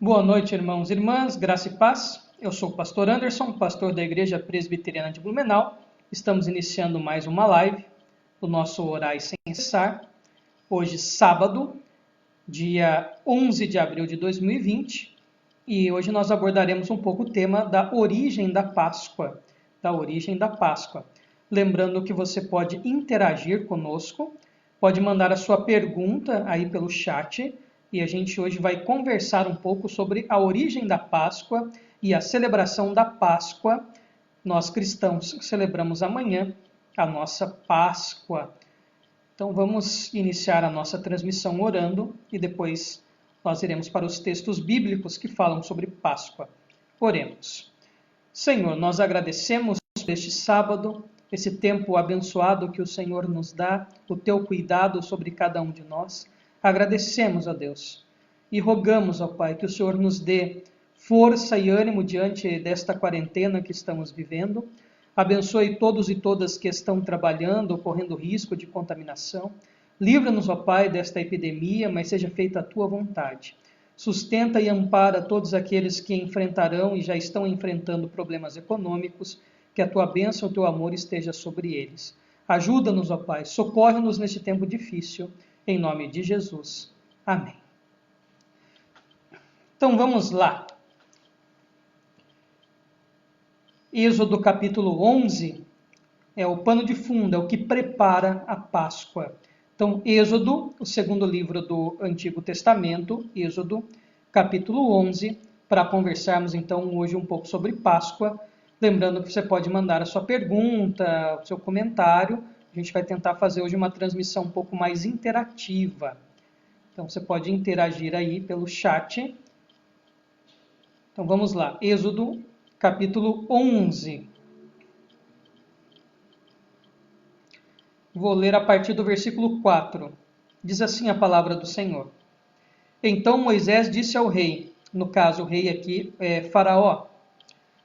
Boa noite, irmãos e irmãs, graça e paz. Eu sou o pastor Anderson, pastor da Igreja Presbiteriana de Blumenau. Estamos iniciando mais uma live do nosso Orai Sem Cessar. Hoje, sábado, dia 11 de abril de 2020. E hoje nós abordaremos um pouco o tema da origem da Páscoa. Lembrando que você pode interagir conosco, pode mandar a sua pergunta aí pelo chat, e a gente hoje vai conversar um pouco sobre a origem da Páscoa e a celebração da Páscoa. Nós cristãos celebramos amanhã a nossa Páscoa. Então vamos iniciar a nossa transmissão orando e depois nós iremos para os textos bíblicos que falam sobre Páscoa. Oremos. Senhor, nós agradecemos por este sábado, esse tempo abençoado que o Senhor nos dá, o teu cuidado sobre cada um de nós. Agradecemos a Deus e rogamos, ó Pai, que o Senhor nos dê força e ânimo diante desta quarentena que estamos vivendo. Abençoe todos e todas que estão trabalhando, correndo risco de contaminação. Livra-nos, ó Pai, desta epidemia, mas seja feita a tua vontade. Sustenta e ampara todos aqueles que enfrentarão e já estão enfrentando problemas econômicos, que a tua bênção e o teu amor esteja sobre eles. Ajuda-nos, ó Pai, socorre-nos neste tempo difícil. Em nome de Jesus. Amém. Então vamos lá. Êxodo capítulo 11 é o pano de fundo, é o que prepara a Páscoa. Então, Êxodo, o segundo livro do Antigo Testamento, Êxodo capítulo 11, para conversarmos então hoje um pouco sobre Páscoa. Lembrando que você pode mandar a sua pergunta, o seu comentário. A gente vai tentar fazer hoje uma transmissão um pouco mais interativa. Então, você pode interagir aí pelo chat. Então, vamos lá. Êxodo, capítulo 11. Vou ler a partir do versículo 4. Diz assim a palavra do Senhor. Então Moisés disse ao rei, no caso o rei aqui é Faraó,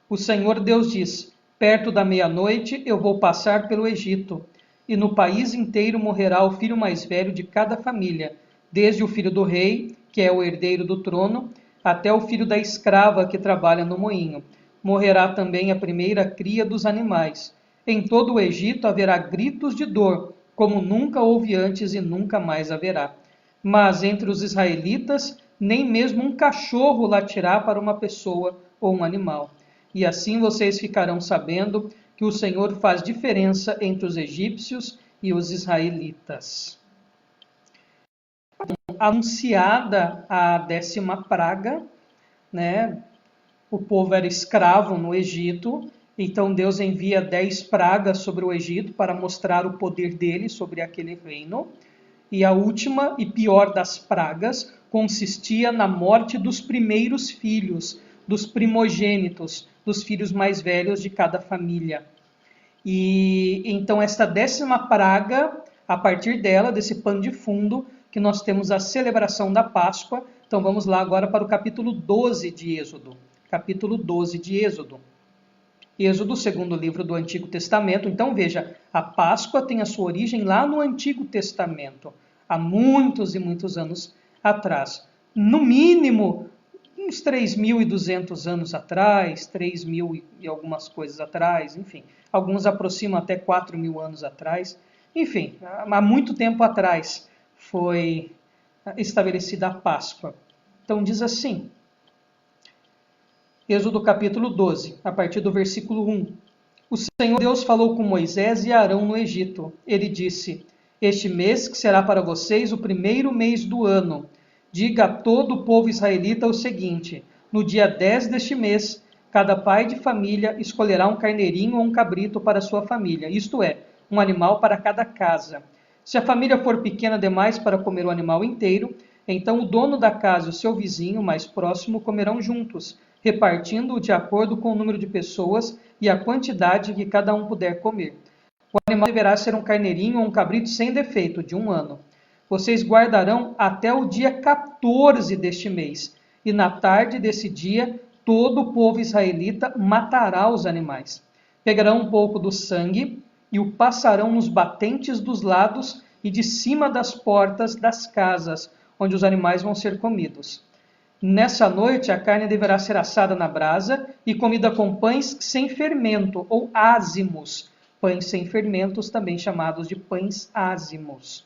o Senhor Deus diz, perto da meia-noite eu vou passar pelo Egito, e no país inteiro morrerá o filho mais velho de cada família, desde o filho do rei, que é o herdeiro do trono, até o filho da escrava que trabalha no moinho. Morrerá também a primeira cria dos animais. Em todo o Egito haverá gritos de dor, como nunca houve antes e nunca mais haverá. Mas entre os israelitas, nem mesmo um cachorro latirá para uma pessoa ou um animal. E assim vocês ficarão sabendo que o Senhor faz diferença entre os egípcios e os israelitas. Anunciada a 10ª praga, né? O povo era escravo no Egito, então Deus envia 10 pragas sobre o Egito para mostrar o poder dele sobre aquele reino. E a última e pior das pragas consistia na morte dos primeiros filhos, dos primogênitos, dos filhos mais velhos de cada família. E então esta 10ª praga, a partir dela, desse pano de fundo, que nós temos a celebração da Páscoa. Então vamos lá agora para o capítulo 12 de Êxodo. Capítulo 12 de Êxodo. Êxodo, segundo livro do Antigo Testamento. Então veja, a Páscoa tem a sua origem lá no Antigo Testamento, há muitos e muitos anos atrás. No mínimo, uns 3.200 anos atrás, 3.000 e algumas coisas atrás, enfim. Alguns aproximam até 4.000 anos atrás. Enfim, há muito tempo atrás foi estabelecida a Páscoa. Então diz assim, Êxodo capítulo 12, a partir do versículo 1. O Senhor Deus falou com Moisés e Arão no Egito. Ele disse, este mês que será para vocês o primeiro mês do ano. Diga a todo o povo israelita o seguinte, no dia 10 deste mês, cada pai de família escolherá um carneirinho ou um cabrito para sua família, isto é, um animal para cada casa. Se a família for pequena demais para comer o animal inteiro, então o dono da casa e o seu vizinho mais próximo comerão juntos, repartindo-o de acordo com o número de pessoas e a quantidade que cada um puder comer. O animal deverá ser um carneirinho ou um cabrito sem defeito, de 1 ano. Vocês guardarão até o dia 14 deste mês, e na tarde desse dia, todo o povo israelita matará os animais. Pegarão um pouco do sangue e o passarão nos batentes dos lados e de cima das portas das casas, onde os animais vão ser comidos. Nessa noite, a carne deverá ser assada na brasa e comida com pães sem fermento, ou ázimos. Pães sem fermentos, também chamados de pães ázimos.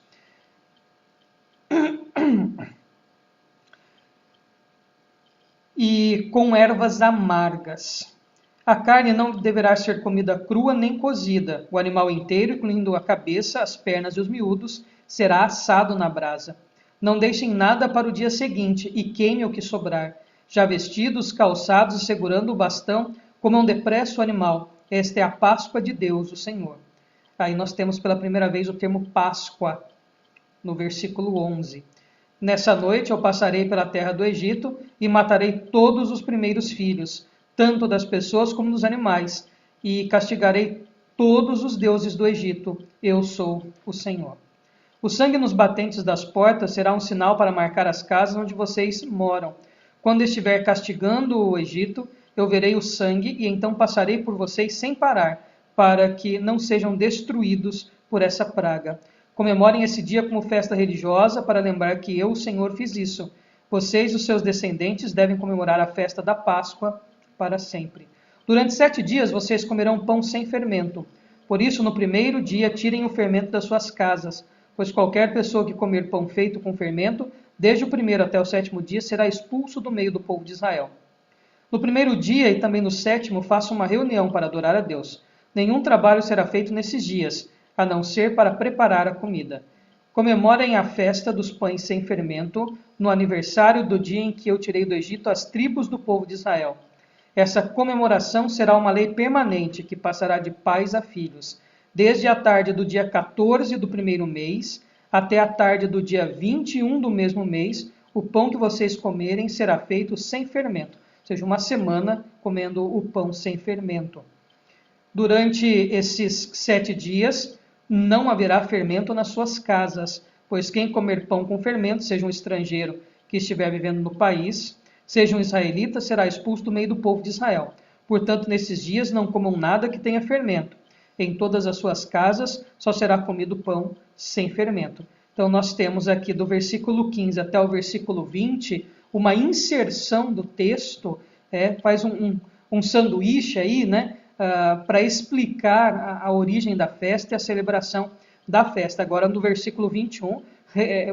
E com ervas amargas. A carne não deverá ser comida crua nem cozida. O animal inteiro, incluindo a cabeça, as pernas e os miúdos, será assado na brasa. Não deixem nada para o dia seguinte e queime o que sobrar. Já vestidos, calçados e segurando o bastão, comam depressa o animal. Esta é a Páscoa de Deus, o Senhor. Aí nós temos pela primeira vez o termo Páscoa, no versículo 11. Nessa noite eu passarei pela terra do Egito e matarei todos os primeiros filhos, tanto das pessoas como dos animais, e castigarei todos os deuses do Egito. Eu sou o Senhor. O sangue nos batentes das portas será um sinal para marcar as casas onde vocês moram. Quando estiver castigando o Egito, eu verei o sangue e então passarei por vocês sem parar, para que não sejam destruídos por essa praga. Comemorem esse dia como festa religiosa para lembrar que eu, o Senhor, fiz isso. Vocês e os seus descendentes devem comemorar a festa da Páscoa para sempre. Durante 7 dias vocês comerão pão sem fermento. Por isso, no primeiro dia, tirem o fermento das suas casas, pois qualquer pessoa que comer pão feito com fermento, desde o primeiro até o 7º dia, será expulso do meio do povo de Israel. No primeiro dia e também no 7º, façam uma reunião para adorar a Deus. Nenhum trabalho será feito nesses dias, a não ser para preparar a comida. Comemorem a festa dos pães sem fermento, no aniversário do dia em que eu tirei do Egito as tribos do povo de Israel. Essa comemoração será uma lei permanente que passará de pais a filhos, desde a tarde do dia 14 do primeiro mês até a tarde do dia 21 do mesmo mês. O pão que vocês comerem será feito sem fermento, ou seja, uma semana comendo o pão sem fermento. Durante esses 7 dias, não haverá fermento nas suas casas, pois quem comer pão com fermento, seja um estrangeiro que estiver vivendo no país, seja um israelita, será expulso do meio do povo de Israel. Portanto, nesses dias não comam nada que tenha fermento. Em todas as suas casas só será comido pão sem fermento. Então nós temos aqui do versículo 15 até o versículo 20, uma inserção do texto, faz um sanduíche aí, né? Para explicar a origem da festa e a celebração da festa. Agora, no versículo 21,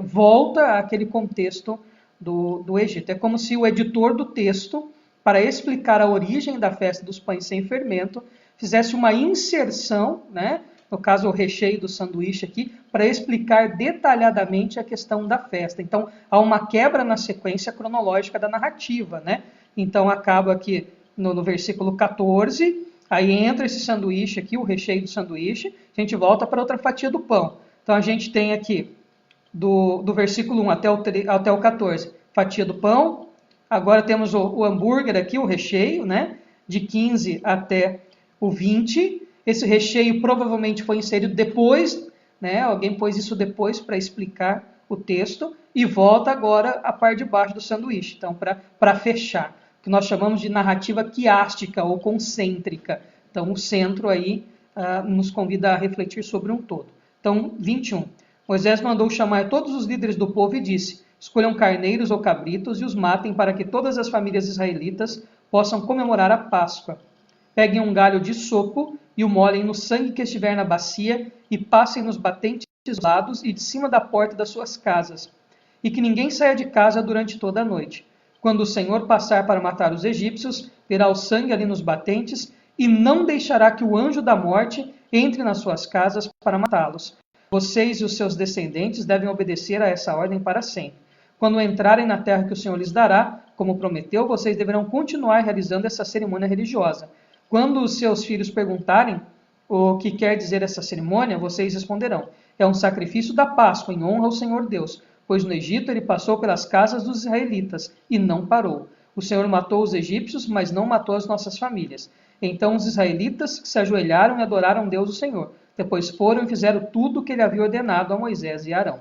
volta àquele contexto do Egito. É como se o editor do texto, para explicar a origem da festa dos pães sem fermento, fizesse uma inserção, né? No caso, o recheio do sanduíche aqui, para explicar detalhadamente a questão da festa. Então, há uma quebra na sequência cronológica da narrativa, né? Então, acaba aqui no versículo 14... Aí entra esse sanduíche aqui, o recheio do sanduíche, a gente volta para outra fatia do pão. Então a gente tem aqui, do versículo 1 até o 14, fatia do pão. Agora temos o hambúrguer aqui, o recheio, né? De 15 até o 20. Esse recheio provavelmente foi inserido depois, né? Alguém pôs isso depois para explicar o texto. E volta agora a parte de baixo do sanduíche, então para fechar. Que nós chamamos de narrativa quiástica ou concêntrica. Então, o centro aí nos convida a refletir sobre um todo. Então, 21. Moisés mandou chamar todos os líderes do povo e disse: escolham carneiros ou cabritos e os matem para que todas as famílias israelitas possam comemorar a Páscoa. Peguem um galho de sopo e o molhem no sangue que estiver na bacia e passem nos batentes dos lados e de cima da porta das suas casas. E que ninguém saia de casa durante toda a noite. Quando o Senhor passar para matar os egípcios, verá o sangue ali nos batentes e não deixará que o anjo da morte entre nas suas casas para matá-los. Vocês e os seus descendentes devem obedecer a essa ordem para sempre. Quando entrarem na terra que o Senhor lhes dará, como prometeu, vocês deverão continuar realizando essa cerimônia religiosa. Quando os seus filhos perguntarem o que quer dizer essa cerimônia, vocês responderão: é um sacrifício da Páscoa em honra ao Senhor Deus. Pois no Egito ele passou pelas casas dos israelitas e não parou. O Senhor matou os egípcios, mas não matou as nossas famílias. Então os israelitas se ajoelharam e adoraram Deus o Senhor. Depois foram e fizeram tudo o que ele havia ordenado a Moisés e Arão.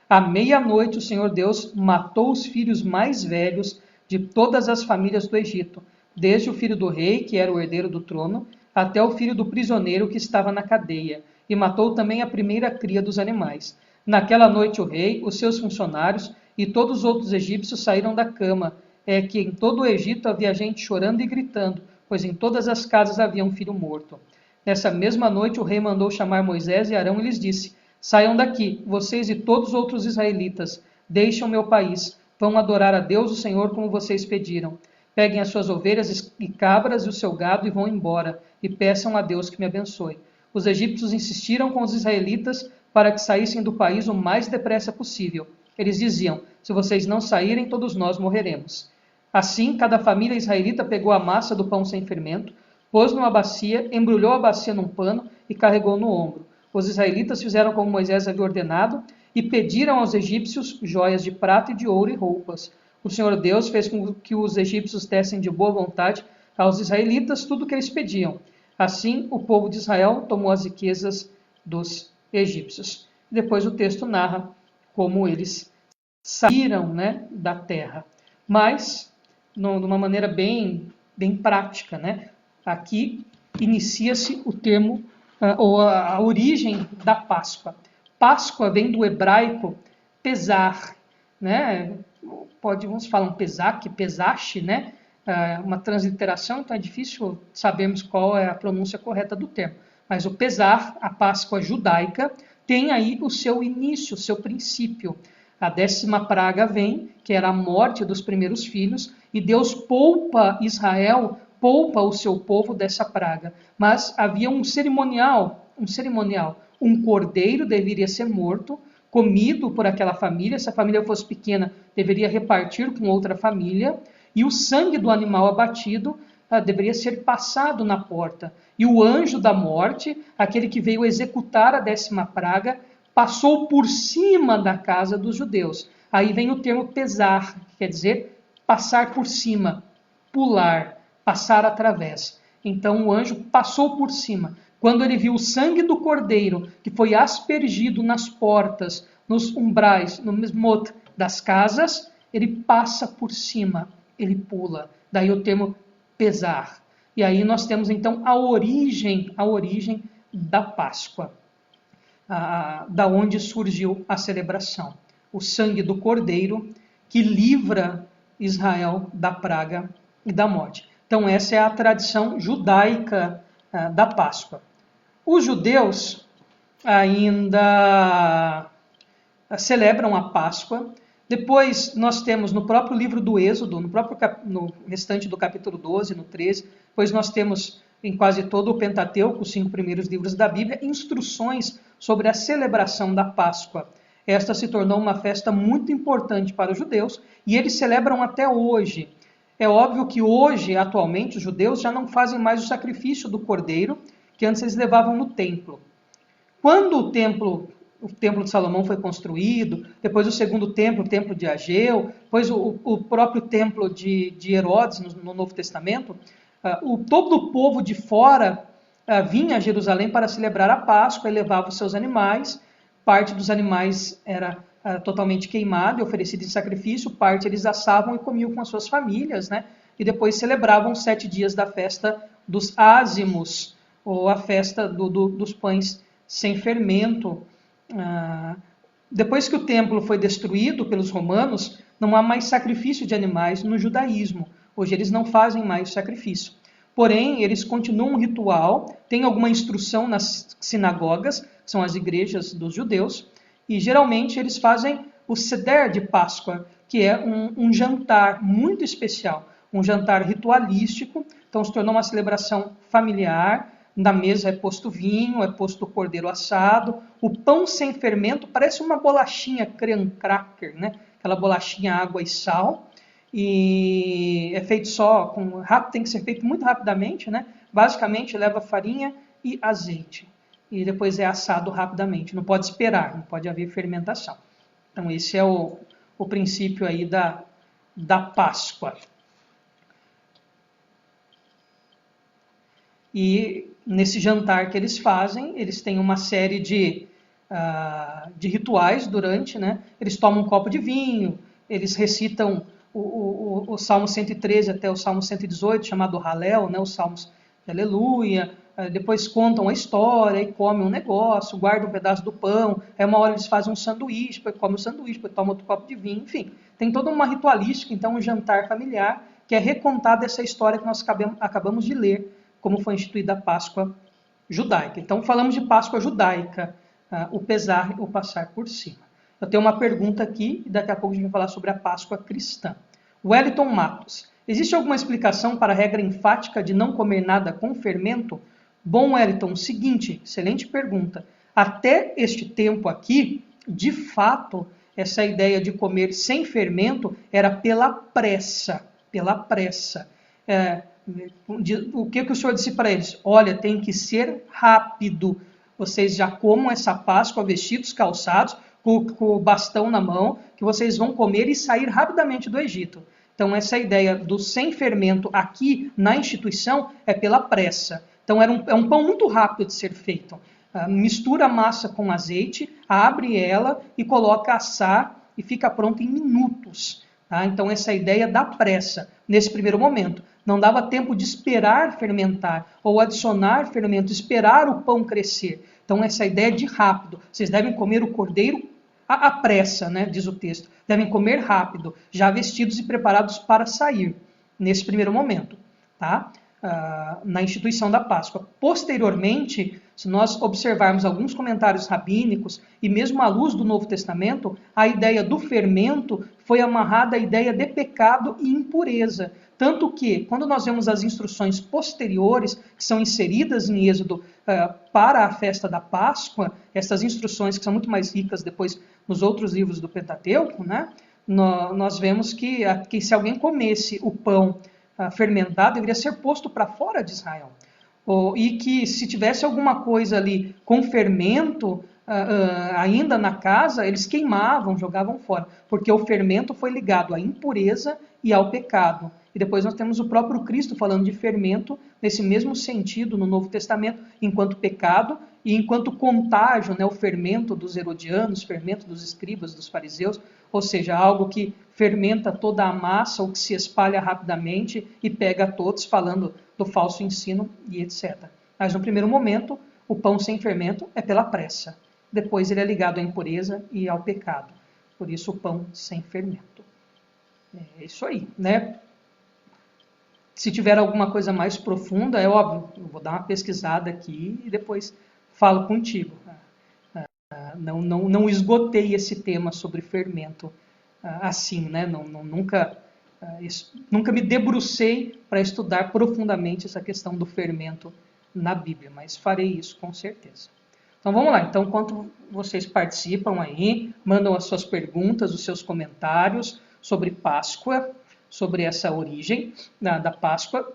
À meia-noite o Senhor Deus matou os filhos mais velhos de todas as famílias do Egito, desde o filho do rei, que era o herdeiro do trono, até o filho do prisioneiro que estava na cadeia, e matou também a primeira cria dos animais. Naquela noite o rei, os seus funcionários e todos os outros egípcios saíram da cama é que em todo o Egito havia gente chorando e gritando, pois em todas as casas havia um filho morto. Nessa mesma noite o rei mandou chamar Moisés e Arão e lhes disse: saiam daqui, vocês e todos os outros israelitas, deixem o meu país, vão adorar a Deus o Senhor como vocês pediram. Peguem as suas ovelhas e cabras e o seu gado e vão embora, e peçam a Deus que me abençoe. Os egípcios insistiram com os israelitas para que saíssem do país o mais depressa possível. Eles diziam: se vocês não saírem, todos nós morreremos. Assim, cada família israelita pegou a massa do pão sem fermento, pôs numa bacia, embrulhou a bacia num pano e carregou no ombro. Os israelitas fizeram como Moisés havia ordenado e pediram aos egípcios joias de prata e de ouro e roupas. O Senhor Deus fez com que os egípcios dessem de boa vontade aos israelitas tudo o que eles pediam. Assim, o povo de Israel tomou as riquezas dos egípcios. Depois o texto narra como eles saíram, da terra. Mas, de uma maneira bem prática, aqui inicia-se o termo, ou a origem da Páscoa. Páscoa vem do hebraico pesar, Uns falam pesaque, pesache, uma transliteração, então é difícil sabermos qual é a pronúncia correta do termo. Mas o pesar, a Páscoa judaica, tem aí o seu início, o seu princípio. A 10ª praga vem, que era a morte dos primeiros filhos, e Deus poupa Israel, poupa o seu povo dessa praga. Mas havia um cerimonial. Um cordeiro deveria ser morto, comido por aquela família. Se a família fosse pequena, deveria repartir com outra família. E o sangue do animal abatido deveria ser passado na porta. E o anjo da morte, aquele que veio executar a 10ª praga, passou por cima da casa dos judeus. Aí vem o termo pesar, que quer dizer passar por cima, pular, passar através. Então o anjo passou por cima. Quando ele viu o sangue do cordeiro, que foi aspergido nas portas, nos umbrais, no mesmot das casas, ele passa por cima, ele pula. Daí o termo pesar. E aí nós temos então a origem da Páscoa, da onde surgiu a celebração. O sangue do cordeiro que livra Israel da praga e da morte. Então essa é a tradição judaica da Páscoa. Os judeus ainda celebram a Páscoa. Depois nós temos no próprio livro do Êxodo, no restante do capítulo 12, no 13, depois nós temos em quase todo o Pentateuco, os 5 primeiros livros da Bíblia, instruções sobre a celebração da Páscoa. Esta se tornou uma festa muito importante para os judeus e eles celebram até hoje. É óbvio que hoje, atualmente, os judeus já não fazem mais o sacrifício do cordeiro, que antes eles levavam no templo. Quando o templo de Salomão foi construído, depois o segundo templo, o templo de Ageu, depois o próprio templo de Herodes no Novo Testamento, todo o povo de fora vinha a Jerusalém para celebrar a Páscoa e levava os seus animais. Parte dos animais era totalmente queimada e oferecida em sacrifício, parte eles assavam e comiam com as suas famílias, e depois celebravam 7 dias da festa dos ázimos, ou a festa dos pães sem fermento. Depois que o templo foi destruído pelos romanos, não há mais sacrifício de animais no judaísmo. Hoje eles não fazem mais sacrifício. Porém, eles continuam um ritual, tem alguma instrução nas sinagogas, que são as igrejas dos judeus, e geralmente eles fazem o seder de Páscoa, que é um jantar muito especial, um jantar ritualístico. Então se tornou uma celebração familiar. Na mesa é posto vinho, é posto o cordeiro assado, o pão sem fermento, parece uma bolachinha creme cracker, aquela bolachinha água e sal, e é feito tem que ser feito muito rapidamente, Basicamente leva farinha e azeite, e depois é assado rapidamente, não pode esperar, não pode haver fermentação. Então esse é o princípio aí da Páscoa. E nesse jantar que eles fazem, eles têm uma série de rituais durante, Eles tomam um copo de vinho, eles recitam o Salmo 113 até o Salmo 118, chamado Halel, os Salmos de Aleluia. depois contam a história e comem um negócio, guardam um pedaço do pão, aí uma hora eles fazem um sanduíche, depois comem o sanduíche, depois tomam outro copo de vinho, enfim. Tem toda uma ritualística, então um jantar familiar, que é recontada essa história que nós acabamos de ler, como foi instituída a Páscoa judaica. Então falamos de Páscoa judaica, o pesar, o passar por cima. Eu tenho uma pergunta aqui e daqui a pouco a gente vai falar sobre a Páscoa cristã. Wellington Matos. Existe alguma explicação para a regra enfática de não comer nada com fermento? Bom, Wellington, seguinte, excelente pergunta. Até este tempo aqui, de fato, essa ideia de comer sem fermento era pela pressa. Pela pressa. O que o Senhor disse para eles? Olha, tem que ser rápido. Vocês já comam essa Páscoa vestidos, calçados, com o bastão na mão, que vocês vão comer e sair rapidamente do Egito. Então, essa ideia do sem fermento aqui na instituição é pela pressa. Então, é um pão muito rápido de ser feito. Mistura a massa com azeite, abre ela e coloca a assar e fica pronto em minutos. Tá? Então, essa ideia da pressa, nesse primeiro momento. Não dava tempo de esperar fermentar ou adicionar fermento, esperar o pão crescer. Então, essa ideia de rápido. Vocês devem comer o cordeiro à pressa, né, diz o texto. Devem comer rápido, já vestidos e preparados para sair, nesse primeiro momento, tá? Na instituição da Páscoa. Posteriormente, se nós observarmos alguns comentários rabínicos, e mesmo à luz do Novo Testamento, a ideia do fermento foi amarrada à ideia de pecado e impureza. Tanto que, quando nós vemos as instruções posteriores, que são inseridas em Êxodo para a festa da Páscoa, essas instruções que são muito mais ricas depois nos outros livros do Pentateuco, né? Nós vemos que se alguém comesse o pão fermentado, deveria ser posto para fora de Israel. E que se tivesse alguma coisa ali com fermento ainda na casa, eles queimavam, jogavam fora, porque o fermento foi ligado à impureza e ao pecado. E depois nós temos o próprio Cristo falando de fermento nesse mesmo sentido no Novo Testamento, enquanto pecado e enquanto contágio, né, o fermento dos herodianos, fermento dos escribas, dos fariseus, ou seja, algo que fermenta toda a massa ou que se espalha rapidamente e pega a todos, falando do falso ensino e etc. Mas no primeiro momento, o pão sem fermento é pela pressa. Depois ele é ligado à impureza e ao pecado. Por isso o pão sem fermento. É isso aí, né? Se tiver alguma coisa mais profunda, é óbvio, eu vou dar uma pesquisada aqui e depois falo contigo. Não esgotei esse tema sobre fermento assim, né? Nunca me debrucei para estudar profundamente essa questão do fermento na Bíblia, mas farei isso com certeza. Então vamos lá, então enquanto vocês participam aí, mandam as suas perguntas, os seus comentários sobre Páscoa, sobre essa origem da Páscoa,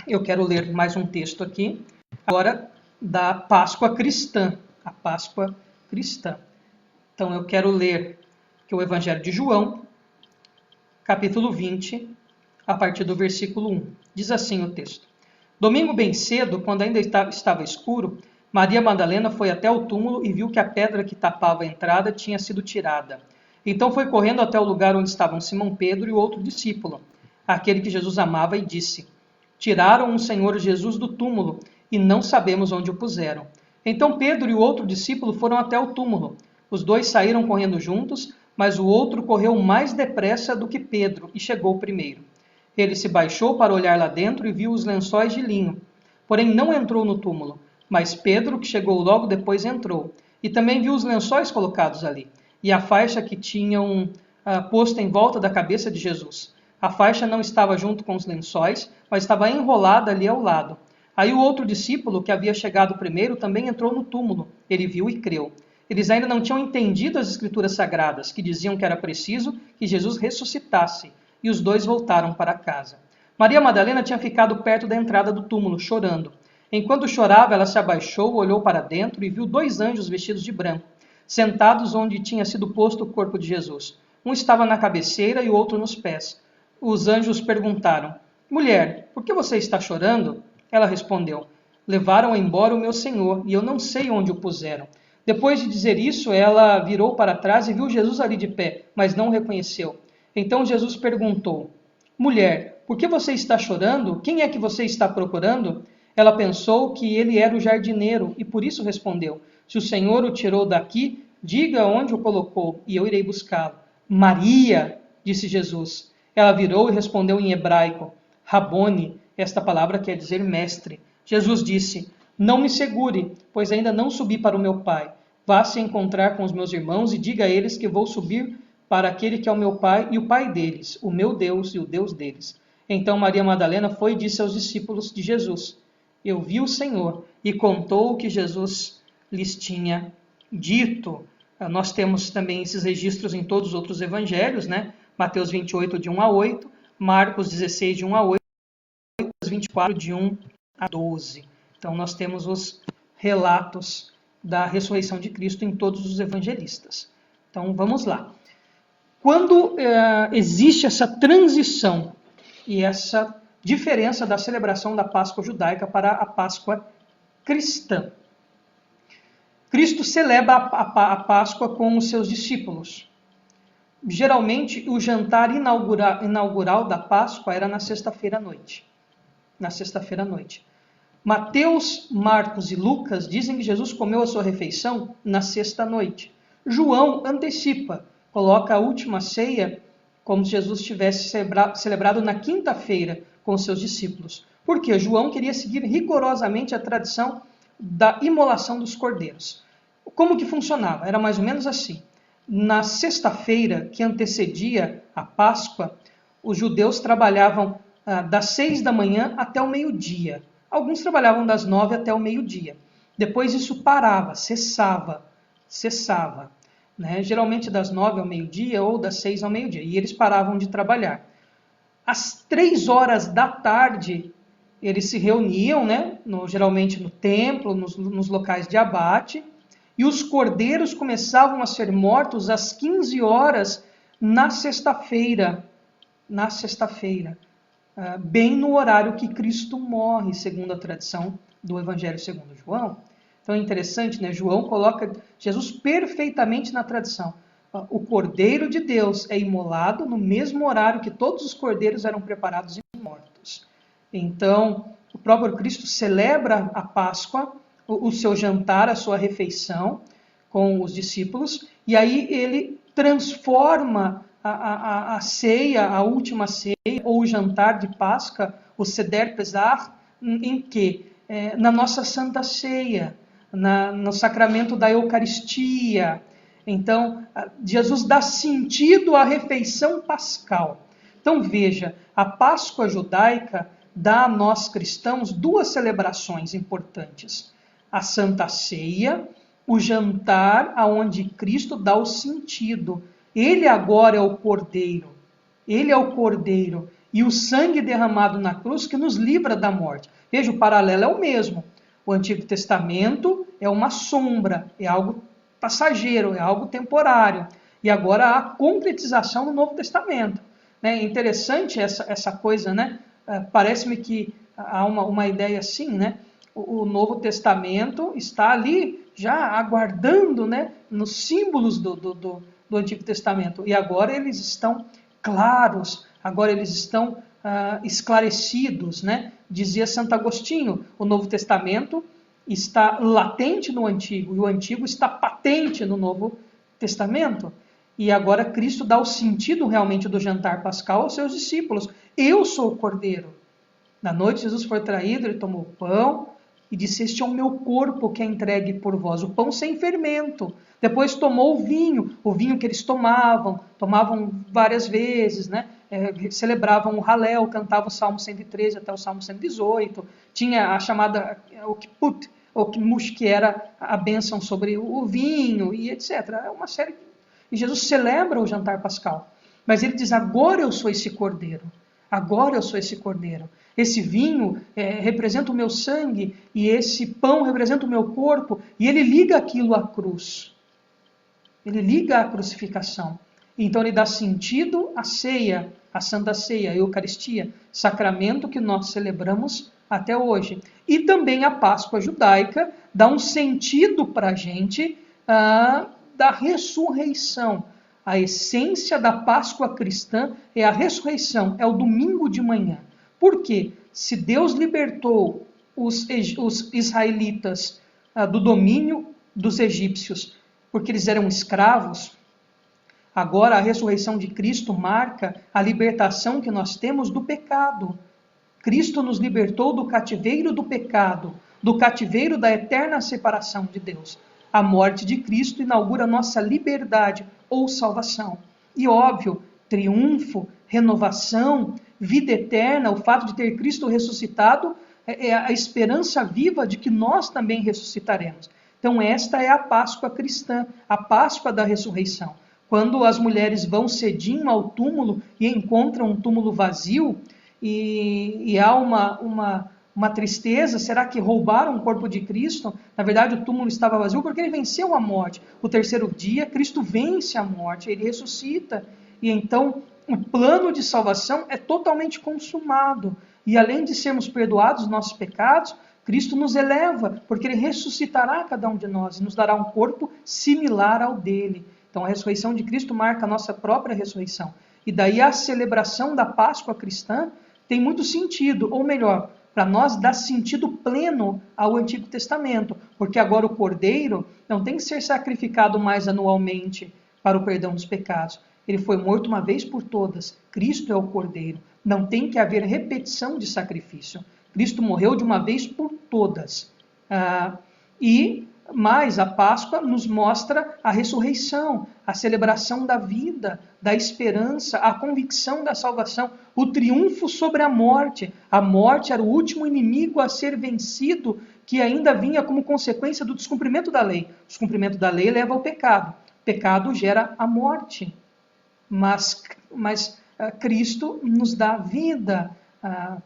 eu quero ler mais um texto aqui, agora da Páscoa cristã, a Páscoa cristã. Então eu quero ler que o Evangelho de João, capítulo 20, a partir do versículo 1. Diz assim o texto. Domingo bem cedo, quando ainda estava escuro, Maria Madalena foi até o túmulo e viu que a pedra que tapava a entrada tinha sido tirada. Então foi correndo até o lugar onde estavam Simão Pedro e o outro discípulo, aquele que Jesus amava, e disse: Tiraram o Senhor Jesus do túmulo e não sabemos onde o puseram. Então Pedro e o outro discípulo foram até o túmulo. Os dois saíram correndo juntos, mas o outro correu mais depressa do que Pedro e chegou primeiro. Ele se baixou para olhar lá dentro e viu os lençóis de linho. Porém não entrou no túmulo, mas Pedro, que chegou logo depois, entrou. E também viu os lençóis colocados ali, e a faixa que tinham posto em volta da cabeça de Jesus. A faixa não estava junto com os lençóis, mas estava enrolada ali ao lado. Aí o outro discípulo, que havia chegado primeiro, também entrou no túmulo. Ele viu e creu. Eles ainda não tinham entendido as Escrituras Sagradas, que diziam que era preciso que Jesus ressuscitasse. E os dois voltaram para casa. Maria Madalena tinha ficado perto da entrada do túmulo, chorando. Enquanto chorava, ela se abaixou, olhou para dentro e viu 2 anjos vestidos de branco, sentados onde tinha sido posto o corpo de Jesus. Um estava na cabeceira e o outro nos pés. Os anjos perguntaram: Mulher, por que você está chorando? Ela respondeu: Levaram embora o meu Senhor, e eu não sei onde o puseram. Depois de dizer isso, ela virou para trás e viu Jesus ali de pé, mas não o reconheceu. Então Jesus perguntou: Mulher, por que você está chorando? Quem é que você está procurando? Ela pensou que ele era o jardineiro e por isso respondeu: se o Senhor o tirou daqui, diga onde o colocou e eu irei buscá-lo. Maria, disse Jesus. Ela virou e respondeu em hebraico: Rabone, esta palavra quer dizer mestre. Jesus disse: não me segure, pois ainda não subi para o meu Pai. Vá se encontrar com os meus irmãos e diga a eles que vou subir para aquele que é o meu Pai e o Pai deles, o meu Deus e o Deus deles. Então Maria Madalena foi e disse aos discípulos de Jesus: eu vi o Senhor, e contou o que Jesus lhes tinha dito. Nós temos também esses registros em todos os outros evangelhos, né? Mateus 28, de 1 a 8, Marcos 16, de 1 a 8, Lucas 24, de 1 a 12. Então nós temos os relatos da ressurreição de Cristo em todos os evangelistas. Então vamos lá. Quando existe essa transição e essa diferença da celebração da Páscoa judaica para a Páscoa cristã, Cristo celebra a Páscoa com os seus discípulos. Geralmente, o jantar inaugural da Páscoa era na sexta-feira à noite. Na sexta-feira à noite. Mateus, Marcos e Lucas dizem que Jesus comeu a sua refeição na sexta-noite. João antecipa, coloca a última ceia como se Jesus tivesse celebrado na quinta-feira com os seus discípulos. Porque João queria seguir rigorosamente a tradição da imolação dos cordeiros. Como que funcionava? Era mais ou menos assim. Na sexta-feira que antecedia a Páscoa, os judeus trabalhavam das 6 da manhã até o meio-dia. Alguns trabalhavam das 9 até o meio-dia. Depois isso parava, cessava. Né? Geralmente das 9 ao meio-dia ou das 6 ao meio-dia. E eles paravam de trabalhar. Às 3 horas da tarde, eles se reuniam, né? Geralmente no templo, nos locais de abate, e os cordeiros começavam a ser mortos às 15 horas na sexta-feira. Bem no horário que Cristo morre, segundo a tradição do Evangelho segundo João. Então é interessante, né? João coloca Jesus perfeitamente na tradição. O Cordeiro de Deus é imolado no mesmo horário que todos os cordeiros eram preparados e mortos. Então, o próprio Cristo celebra a Páscoa, o seu jantar, a sua refeição com os discípulos, e aí ele transforma a ceia, a última ceia, ou o jantar de Páscoa, o Seder Pesach, em quê? Na nossa Santa Ceia, no sacramento da Eucaristia. Então, Jesus dá sentido à refeição pascal. Então, veja, a Páscoa judaica dá a nós cristãos duas celebrações importantes. A Santa Ceia, o jantar aonde Cristo dá o sentido. Ele agora é o Cordeiro. Ele é o Cordeiro. E o sangue derramado na cruz que nos livra da morte. Veja, o paralelo é o mesmo. O Antigo Testamento é uma sombra, é algo passageiro, é algo temporário. E agora há a concretização no Novo Testamento. É interessante essa coisa, né? Parece-me que há uma ideia assim, né? O Novo Testamento está ali já aguardando, né? Nos símbolos do Antigo Testamento. E agora eles estão claros, agora eles estão esclarecidos, né? Dizia Santo Agostinho, o Novo Testamento está latente no Antigo, e o Antigo está patente no Novo Testamento. E agora Cristo dá o sentido realmente do jantar pascal aos seus discípulos. Eu sou o Cordeiro. Na noite Jesus foi traído, ele tomou o pão e disse: este é o meu corpo que é entregue por vós. O pão sem fermento. Depois tomou o vinho que eles tomavam várias vezes, né? Celebravam o Halel, cantavam o Salmo 113 até o Salmo 118. Tinha a chamada o Kmush, que era a bênção sobre o vinho e etc. É uma série. E Jesus celebra o jantar pascal. Mas ele diz: agora eu sou esse Cordeiro. Agora eu sou esse Cordeiro. Esse vinho representa o meu sangue e esse pão representa o meu corpo. E ele liga aquilo à cruz. Ele liga à crucificação. Então ele dá sentido à ceia, à Santa Ceia, à Eucaristia, sacramento que nós celebramos até hoje. E também a Páscoa judaica dá um sentido para a gente da ressurreição. A essência da Páscoa cristã é a ressurreição, é o domingo de manhã. Por quê? Se Deus libertou os israelitas do domínio dos egípcios, porque eles eram escravos. Agora a ressurreição de Cristo marca a libertação que nós temos do pecado. Cristo nos libertou do cativeiro do pecado, do cativeiro da eterna separação de Deus. A morte de Cristo inaugura nossa liberdade ou salvação. E óbvio, triunfo, renovação, vida eterna, o fato de ter Cristo ressuscitado é a esperança viva de que nós também ressuscitaremos. Então esta é a Páscoa cristã, a Páscoa da ressurreição. Quando as mulheres vão cedinho ao túmulo e encontram um túmulo vazio, e há uma tristeza, será que roubaram o corpo de Cristo? Na verdade o túmulo estava vazio porque ele venceu a morte. O terceiro dia, Cristo vence a morte, ele ressuscita. E então o plano de salvação é totalmente consumado. E além de sermos perdoados dos nossos pecados, Cristo nos eleva, porque ele ressuscitará cada um de nós e nos dará um corpo similar ao dele. Então a ressurreição de Cristo marca a nossa própria ressurreição. E daí a celebração da Páscoa cristã tem muito sentido, ou melhor, para nós dá sentido pleno ao Antigo Testamento, porque agora o Cordeiro não tem que ser sacrificado mais anualmente para o perdão dos pecados. Ele foi morto uma vez por todas. Cristo é o Cordeiro. Não tem que haver repetição de sacrifício. Cristo morreu de uma vez por todas. Mas a Páscoa nos mostra a ressurreição, a celebração da vida, da esperança, a convicção da salvação, o triunfo sobre a morte. A morte era o último inimigo a ser vencido, que ainda vinha como consequência do descumprimento da lei. O descumprimento da lei leva ao pecado. O pecado gera a morte. Mas Cristo nos dá vida,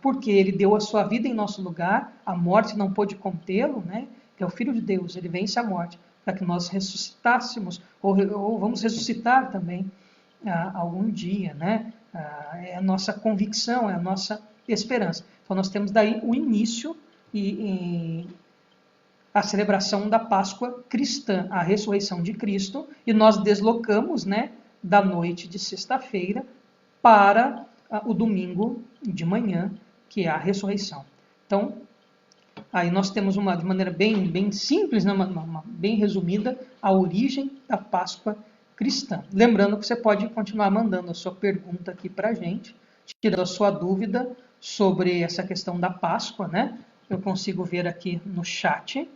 porque ele deu a sua vida em nosso lugar, a morte não pôde contê-lo, né? Que é o Filho de Deus, ele vence a morte, para que nós ressuscitássemos, ou vamos ressuscitar também algum dia, né? É a nossa convicção, é a nossa esperança. Então nós temos daí o início e a celebração da Páscoa cristã, a ressurreição de Cristo, e nós deslocamos, né, da noite de sexta-feira para o domingo de manhã, que é a ressurreição. Então, aí nós temos de maneira bem simples, né, bem resumida, a origem da Páscoa cristã. Lembrando que você pode continuar mandando a sua pergunta aqui para a gente, tirando a sua dúvida sobre essa questão da Páscoa, né? Eu consigo ver aqui no chat,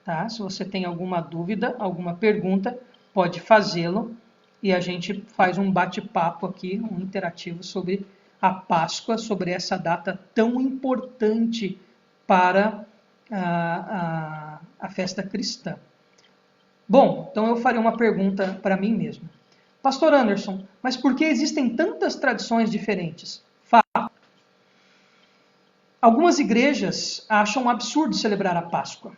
tá? Se você tem alguma dúvida, alguma pergunta, pode fazê-lo e a gente faz um bate-papo aqui, um interativo sobre a Páscoa, sobre essa data tão importante para a festa cristã. Bom, então eu farei uma pergunta para mim mesmo. Pastor Anderson, mas por que existem tantas tradições diferentes? Fato. Algumas igrejas acham um absurdo celebrar a Páscoa.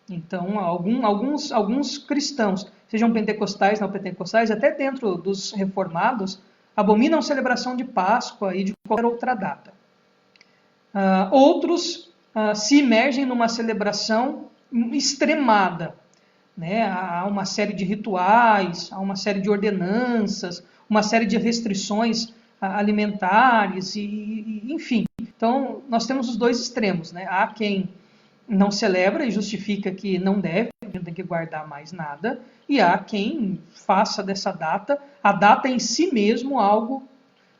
Então, alguns cristãos, sejam pentecostais, não pentecostais, até dentro dos reformados, abominam a celebração de Páscoa e de qualquer outra data. Outros se imergem numa celebração extremada. Né? Há uma série de rituais, há uma série de ordenanças, uma série de restrições alimentares, enfim. Então, nós temos os dois extremos. Né? Há quem não celebra e justifica que não deve, não tem que guardar mais nada, e há quem faça dessa data, a data em si mesmo, algo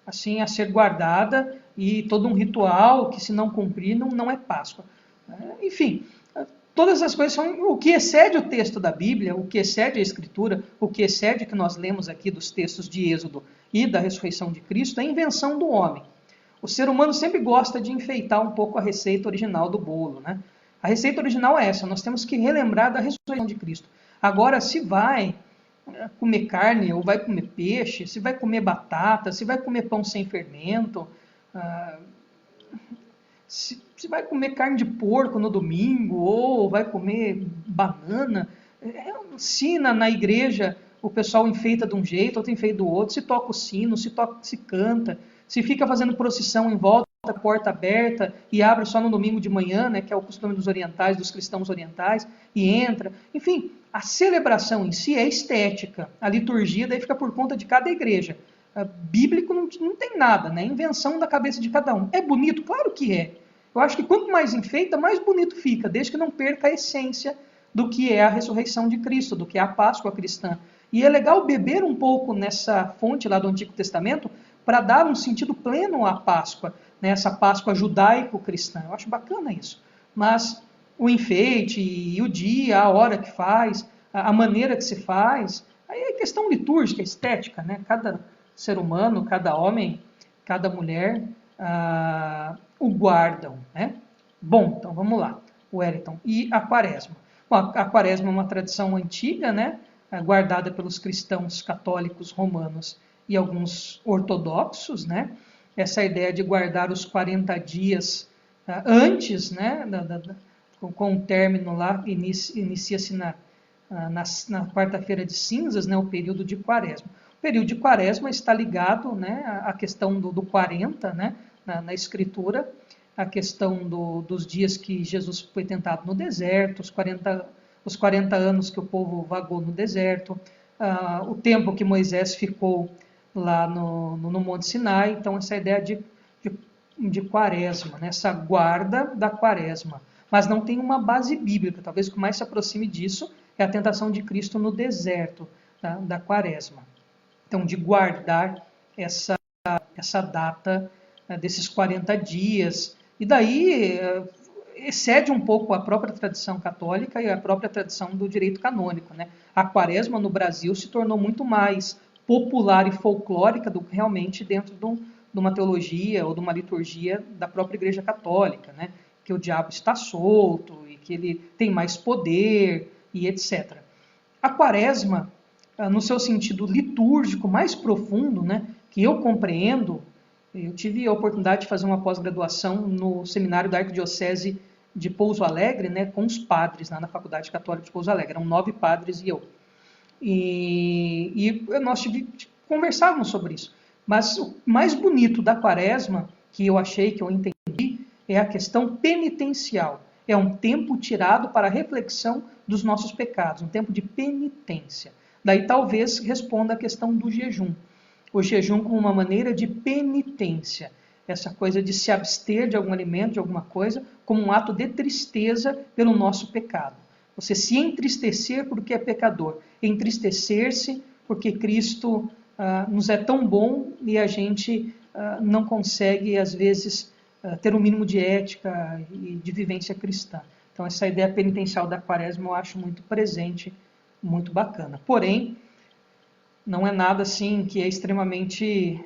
assim a ser guardada, e todo um ritual que, se não cumprir, não é Páscoa. Enfim, todas as coisas são o que excede o texto da Bíblia, o que excede a Escritura, o que excede o que nós lemos aqui dos textos de Êxodo e da ressurreição de Cristo, é a invenção do homem. O ser humano sempre gosta de enfeitar um pouco a receita original do bolo, né? A receita original é essa, nós temos que relembrar da ressurreição de Cristo. Agora, se vai comer carne ou vai comer peixe, se vai comer batata, se vai comer pão sem fermento, se vai comer carne de porco no domingo ou vai comer banana, se na igreja o pessoal enfeita de um jeito, outro enfeita do outro, se toca o sino, se canta, se fica fazendo procissão em volta, a porta aberta e abre só no domingo de manhã, né, que é o costume dos orientais, dos cristãos orientais, e entra. Enfim, a celebração em si é estética. A liturgia daí fica por conta de cada igreja. Bíblico não tem nada, né? Invenção da cabeça de cada um. É bonito? Claro que é. Eu acho que quanto mais enfeita, mais bonito fica, desde que não perca a essência do que é a ressurreição de Cristo, do que é a Páscoa cristã. E é legal beber um pouco nessa fonte lá do Antigo Testamento para dar um sentido pleno à Páscoa, né? Essa Páscoa judaico-cristã. Eu acho bacana isso. Mas o enfeite e o dia, a hora que faz, a maneira que se faz, aí é questão litúrgica, estética, né? Cada ser humano, cada homem, cada mulher o guardam, né? Bom, então vamos lá. Wellington. E a Quaresma? Bom, a Quaresma é uma tradição antiga, né? Guardada pelos cristãos católicos romanos e alguns ortodoxos, né? Essa ideia de guardar os 40 dias antes, né? Com o término lá, inicia-se na quarta-feira de cinzas, né? O período de Quaresma. O período de Quaresma está ligado, né? À questão do 40, né? Na Escritura, a questão dos dias que Jesus foi tentado no deserto, os 40 anos que o povo vagou no deserto, o tempo que Moisés ficou lá no Monte Sinai. Então, essa ideia de Quaresma, né? Essa guarda da Quaresma. Mas não tem uma base bíblica. Talvez o que mais se aproxime disso é a tentação de Cristo no deserto, tá? Da Quaresma. Então, de guardar essa data desses 40 dias. E daí excede um pouco a própria tradição católica e a própria tradição do direito canônico, né? A Quaresma no Brasil se tornou muito mais popular e folclórica do que realmente dentro de uma teologia ou de uma liturgia da própria Igreja Católica, né? Que o diabo está solto e que ele tem mais poder e etc. A Quaresma, no seu sentido litúrgico mais profundo, né? Que eu compreendo, eu tive a oportunidade de fazer uma pós-graduação no seminário da Arquidiocese de Pouso Alegre, né, com os padres lá na Faculdade Católica de Pouso Alegre. Eram 9 padres e eu. E nós conversávamos sobre isso. Mas o mais bonito da Quaresma, que eu achei, que eu entendi, é a questão penitencial. É um tempo tirado para a reflexão dos nossos pecados, um tempo de penitência. Daí talvez responda a questão do jejum. O jejum como uma maneira de penitência. Essa coisa de se abster de algum alimento, de alguma coisa, como um ato de tristeza pelo nosso pecado. Você se entristecer porque é pecador. Entristecer-se porque Cristo nos é tão bom e a gente não consegue, às vezes, ter um mínimo de ética e de vivência cristã. Então, essa ideia penitencial da Quaresma eu acho muito presente, muito bacana. Porém, não é nada assim que é extremamente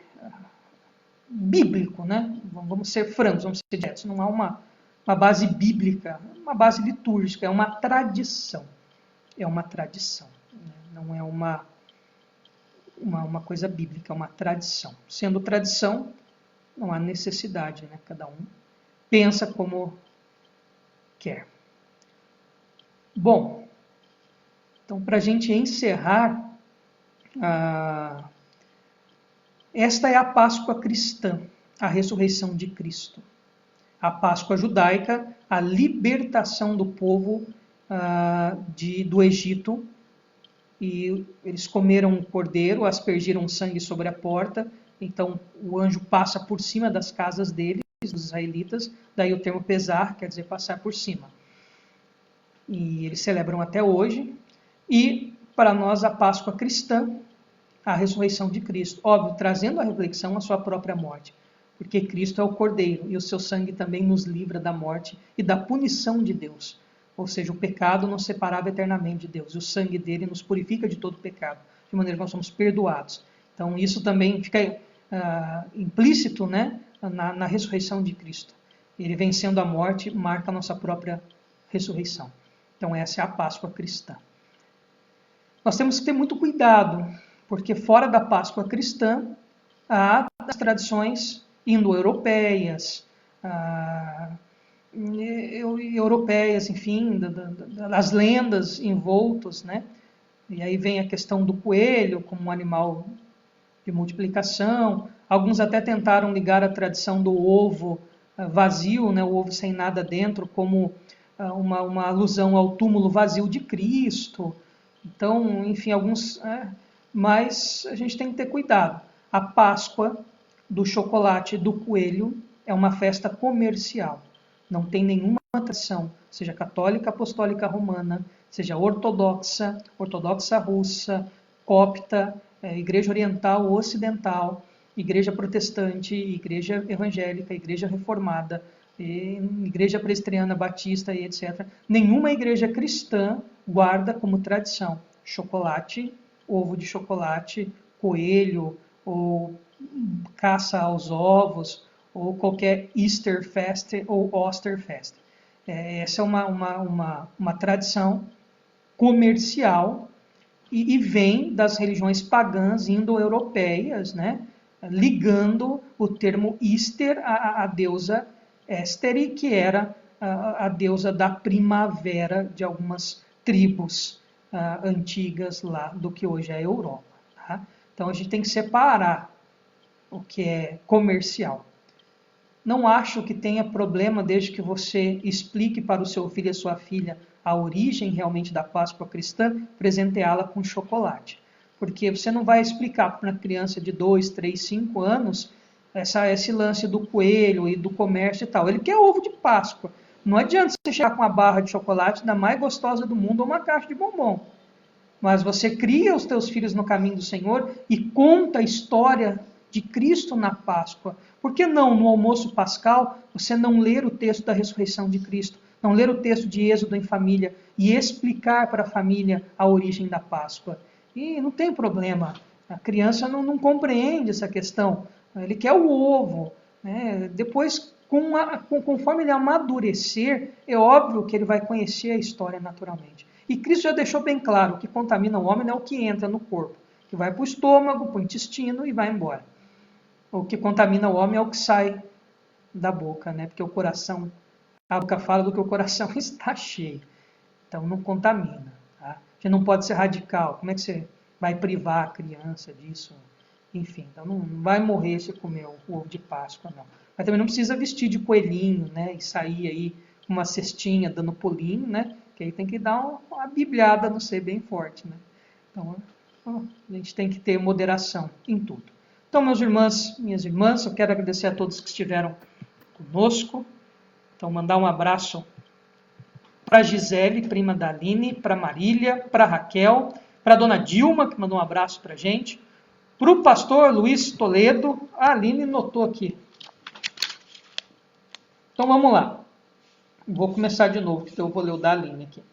bíblico, né? Vamos ser francos, vamos ser diretos. Não há uma base bíblica, uma base litúrgica, é uma tradição. É uma tradição, né? Não é uma coisa bíblica, é uma tradição. Sendo tradição, não há necessidade, né? Cada um pensa como quer. Bom, então para a gente encerrar, esta é a Páscoa cristã, a ressurreição de Cristo. A Páscoa judaica, a libertação do povo do Egito. E eles comeram o cordeiro, aspergiram sangue sobre a porta. Então o anjo passa por cima das casas deles, dos israelitas. Daí o termo pesar, quer dizer passar por cima. E eles celebram até hoje. E para nós a Páscoa cristã, a ressurreição de Cristo. Óbvio, trazendo à reflexão a sua própria morte. Porque Cristo é o Cordeiro e o seu sangue também nos livra da morte e da punição de Deus. Ou seja, o pecado nos separava eternamente de Deus. E o sangue dele nos purifica de todo pecado, de maneira que nós somos perdoados. Então isso também fica implícito, né, na ressurreição de Cristo. Ele vencendo a morte marca a nossa própria ressurreição. Então essa é a Páscoa cristã. Nós temos que ter muito cuidado, porque fora da Páscoa cristã, há as tradições indo-europeias, enfim, das lendas envoltas, né? E aí vem a questão do coelho como um animal de multiplicação. Alguns até tentaram ligar a tradição do ovo vazio, né? O ovo sem nada dentro, como uma alusão ao túmulo vazio de Cristo. Então, enfim, alguns... mas a gente tem que ter cuidado. A Páscoa do chocolate e do coelho é uma festa comercial. Não tem nenhuma tradição, seja católica, apostólica romana, seja ortodoxa, ortodoxa russa, copta, igreja oriental ou ocidental, igreja protestante, igreja evangélica, igreja reformada, igreja presbiteriana, batista e etc. Nenhuma igreja cristã guarda como tradição chocolate, ovo de chocolate, coelho, ou caça aos ovos, ou qualquer Easter Fest ou Osterfest. Essa é uma tradição comercial e vem das religiões pagãs indo-europeias, né? Ligando o termo Easter à deusa Esteri, que era a deusa da primavera de algumas tribos antigas lá do que hoje é a Europa. Tá? Então a gente tem que separar o que é comercial. Não acho que tenha problema desde que você explique para o seu filho e sua filha a origem realmente da Páscoa cristã, presenteá-la com chocolate. Porque você não vai explicar para uma criança de 2, 3, 5 anos esse lance do coelho e do comércio e tal. Ele quer ovo de Páscoa. Não adianta você chegar com uma barra de chocolate da mais gostosa do mundo ou uma caixa de bombom. Mas você cria os teus filhos no caminho do Senhor e conta a história de Cristo na Páscoa. Por que não, no almoço pascal, você não ler o texto da ressurreição de Cristo, não ler o texto de Êxodo em família e explicar para a família a origem da Páscoa? E não tem problema, a criança não compreende essa questão, ele quer o ovo. Né? Depois, conforme ele amadurecer, é óbvio que ele vai conhecer a história naturalmente. E Cristo já deixou bem claro, o que contamina o homem não é o que entra no corpo, que vai para o estômago, para o intestino e vai embora. O que contamina o homem é o que sai da boca, né? Porque o coração, a boca fala do que o coração está cheio. Então não contamina. Tá? A gente não pode ser radical. Como é que você vai privar a criança disso? Enfim, então não vai morrer se comer o ovo de Páscoa, não. Mas também não precisa vestir de coelhinho, né? E sair aí com uma cestinha dando pulinho, né? Que aí tem que dar uma bibliada no ser bem forte, né? Então a gente tem que ter moderação em tudo. Então, meus irmãos, minhas irmãs, eu quero agradecer a todos que estiveram conosco. Então, mandar um abraço para a Gisele, prima da Aline, para a Marília, para a Raquel, para a dona Dilma, que mandou um abraço para a gente, para o pastor Luiz Toledo, a Aline notou aqui. Então, vamos lá. Vou começar de novo, porque eu vou ler o da Aline aqui.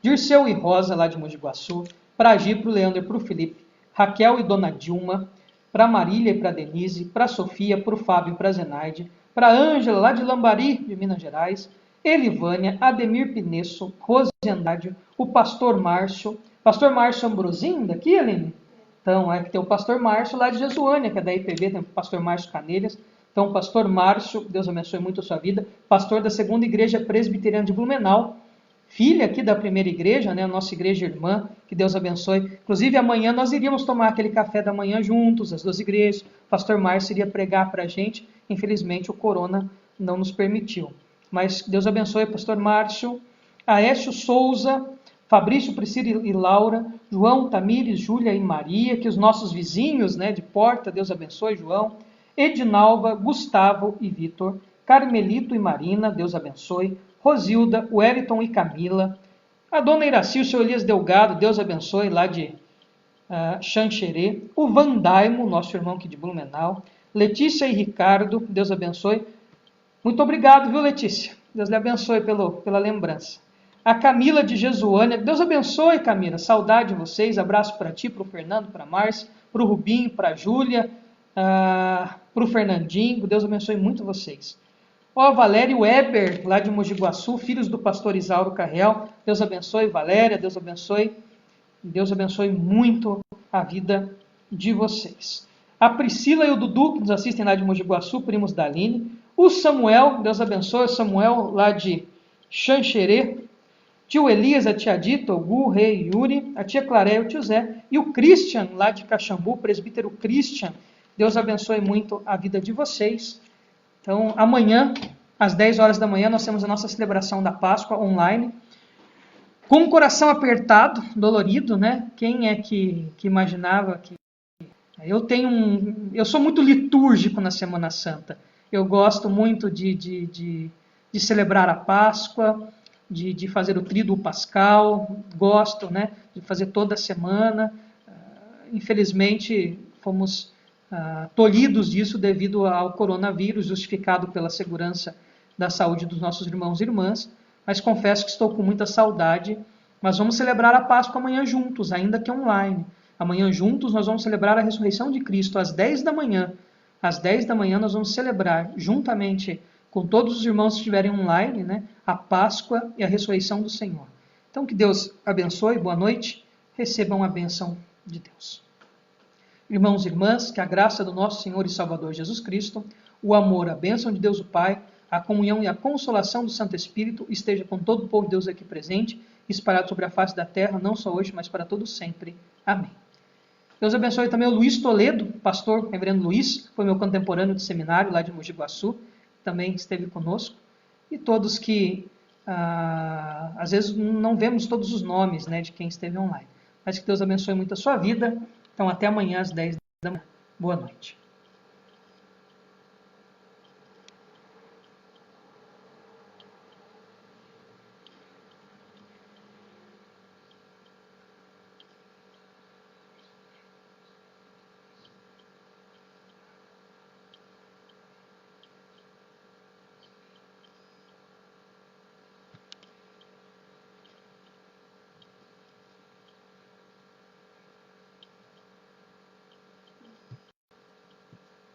Dirceu e Rosa, lá de Mogi Guaçu, para a Gi, para o Leandro e para o Felipe, Raquel e dona Dilma, para a Marília e para a Denise, para a Sofia, para o Fábio e para a Zenaide, para a Ângela, lá de Lambari, de Minas Gerais, Elivânia, Ademir Pinesso, Rose Andrade, o pastor Márcio Ambrosinho, daqui, Aline? Então, que tem o pastor Márcio lá de Jesuânia, que é da IPB, tem o pastor Márcio Canelhas. Então, pastor Márcio, Deus abençoe muito a sua vida, pastor da segunda igreja presbiteriana de Blumenau, filha aqui da primeira igreja, né, a nossa igreja irmã, que Deus abençoe. Inclusive, amanhã nós iríamos tomar aquele café da manhã juntos, as duas igrejas. O pastor Márcio iria pregar para a gente. Infelizmente, o corona não nos permitiu. Mas Deus abençoe, pastor Márcio, Aécio Souza, Fabrício, Priscila e Laura, João, Tamires, Júlia e Maria, que os nossos vizinhos, né, de porta, Deus abençoe, João, Edinalva, Gustavo e Vitor, Carmelito e Marina, Deus abençoe, Rosilda, Wellington e Camila, a dona Iraci, o seu Elias Delgado, Deus abençoe, lá de Xanxerê, o Vandaimo, nosso irmão aqui de Blumenau, Letícia e Ricardo, Deus abençoe. Muito obrigado, viu, Letícia? Deus lhe abençoe pela lembrança. A Camila de Jesuânia, Deus abençoe, Camila, saudade de vocês, abraço para ti, para o Fernando, para a Márcia, para o Rubinho, para a Júlia, para o Fernandinho, Deus abençoe muito vocês. Ó, Valéria Weber, lá de Mogi Guaçu, filhos do pastor Isauro Carreal, Deus abençoe, Valéria, Deus abençoe muito a vida de vocês. A Priscila e o Dudu, que nos assistem lá de Mogi Guaçu, primos da Aline. O Samuel, Deus abençoe, Samuel lá de Xanxerê. Tio Elias, a tia Dita, o Gu, o Rei, Yuri, a tia Clareia, o tio Zé. E o Christian, lá de Caxambu, presbítero Christian. Deus abençoe muito a vida de vocês. Então, amanhã, às 10 horas da manhã, nós temos a nossa celebração da Páscoa online. Com o coração apertado, dolorido, né? Quem é que imaginava que... Eu sou muito litúrgico na Semana Santa. Eu gosto muito de de celebrar a Páscoa, de fazer o tríduo pascal, gosto, né, de fazer toda semana. Infelizmente, fomos tolhidos disso devido ao coronavírus, justificado pela segurança da saúde dos nossos irmãos e irmãs, mas confesso que estou com muita saudade. Mas vamos celebrar a Páscoa amanhã juntos, ainda que online. Amanhã juntos nós vamos celebrar a ressurreição de Cristo às 10 da manhã. Às 10 da manhã nós vamos celebrar, juntamente com todos os irmãos que estiverem online, né, a Páscoa e a ressurreição do Senhor. Então que Deus abençoe, boa noite, recebam a bênção de Deus. Irmãos e irmãs, que a graça do nosso Senhor e Salvador Jesus Cristo, o amor, a bênção de Deus o Pai, a comunhão e a consolação do Santo Espírito esteja com todo o povo de Deus aqui presente, espalhado sobre a face da terra, não só hoje, mas para todo sempre. Amém. Deus abençoe também o Luiz Toledo, pastor, reverendo Luiz, foi meu contemporâneo de seminário lá de Mogi Guaçu, também esteve conosco, e todos que, às vezes, não vemos todos os nomes, né, de quem esteve online, mas que Deus abençoe muito a sua vida. Então, até amanhã às 10 da manhã. Boa noite.